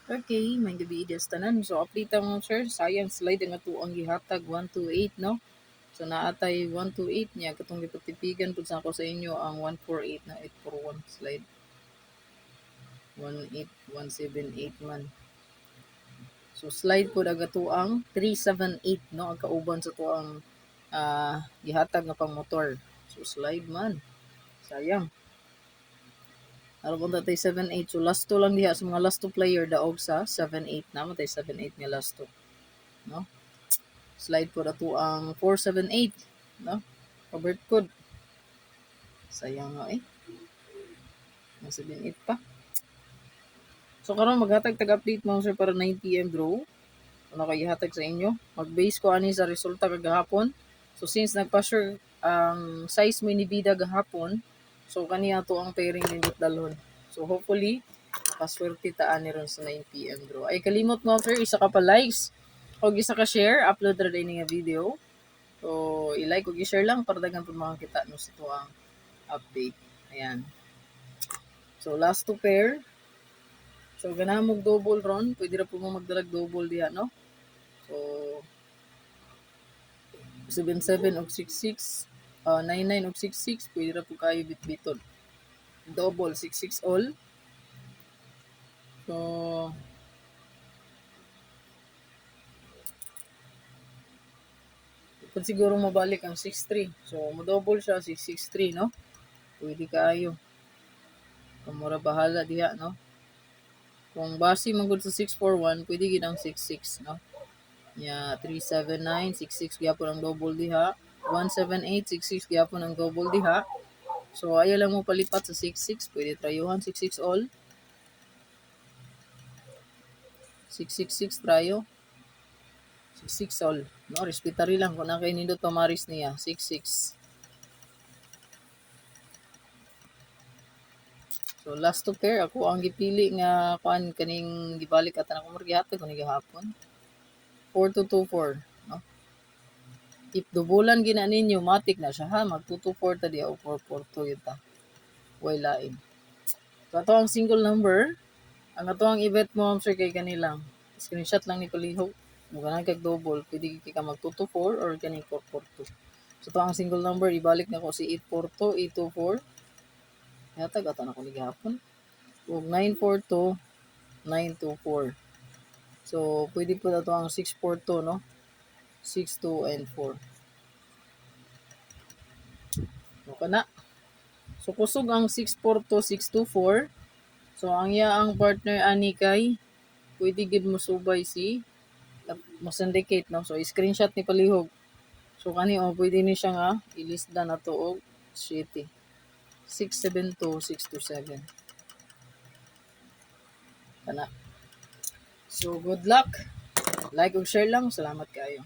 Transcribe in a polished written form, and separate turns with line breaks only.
Okay, may gabi idas tanan. So update mo sir, sayang slide nga to ang gihatag 128 no. So naatay 128 niya katong gipatipigan pud sa ako sa inyo ang 148 na 841 slide. 18178 man. So slide po daga to ang 378 no ang kauban sa to ang gihatag nga pang motor. So slide man. Sayang. Ano kung tatay 7-8. So last two lang diha sa mga last two player daog sa 7-8 na. Matay 7-8 nga last two. No? Slide po na to ang 4-7-8. No? Robert Code. Sayang nga eh. Ang 7-8 pa. So karon maghatag tag-update mo sir para 9 PM draw. Ano kayo hatag sa inyo? Mag-base ko ani sa resulta kagahapon. So since nagpa-sure ang size mo inibida gahapon, so kaniya to ang pairing nindot dalhon. So hopefully paswerte taan ni ron sa 9 PM draw. Ay kalimot mo sir, isa ka pa likes o isa ka share, upload ra din nga video. So i-like o i-share lang para daghan pud makakita no sa tuang update. Ayan. So last two pair. So ganahan mo double ron, pwede ra po mo magdalag double diha no. So 77 og 66, 99 og 66, pwede ra po kayo bitbiton. Double 66 all. So kung siguro mabalik ang 63. So mo-double siya 663 no. Pwede kayo. Kung mura bahala diha no. Kung base man gud sa 641, pwede gid ang 66 no. Yeah, 379, 66 gyapon ang double diha. 178, 66 gyapon ang double diha. So ayaw lang mo palipat sa 66, pwede trayuhan 66 all. 666 trayo. 66 all. No, respetary lang kung nakay nindot pamaris niya. 66. So last two pair ako ang gipili nga kuan kaning gibalik atan ako gihatag kuning gihapon. 4224, no? If dubulan gina ninyo matik na siya ha, mag 224 ta di o 442 yun ta. Way lain. So ato ang single number, ang ato ang i-bet mo sir kay kanilang. Screenshot lang ni palihog. Mo ganang kag double, pwede ka mag 224 or kani 442. So ito ang single number, ibalik na ko si 842, 824. Yata gata na ko ni gihapon. Ug 942, 924. So pwede po na ito ang 642 no. 62 and 4. Okay na. So kusog ang 642, 624. So ang iya ang partner ani kay pwede gid mo subay si mo syndicate no. So screenshot ni palihog. So kani pwede ni siya nga i-list na nato og city. 672, 627. Kana. So good luck. Like ug share lang. Salamat kayo.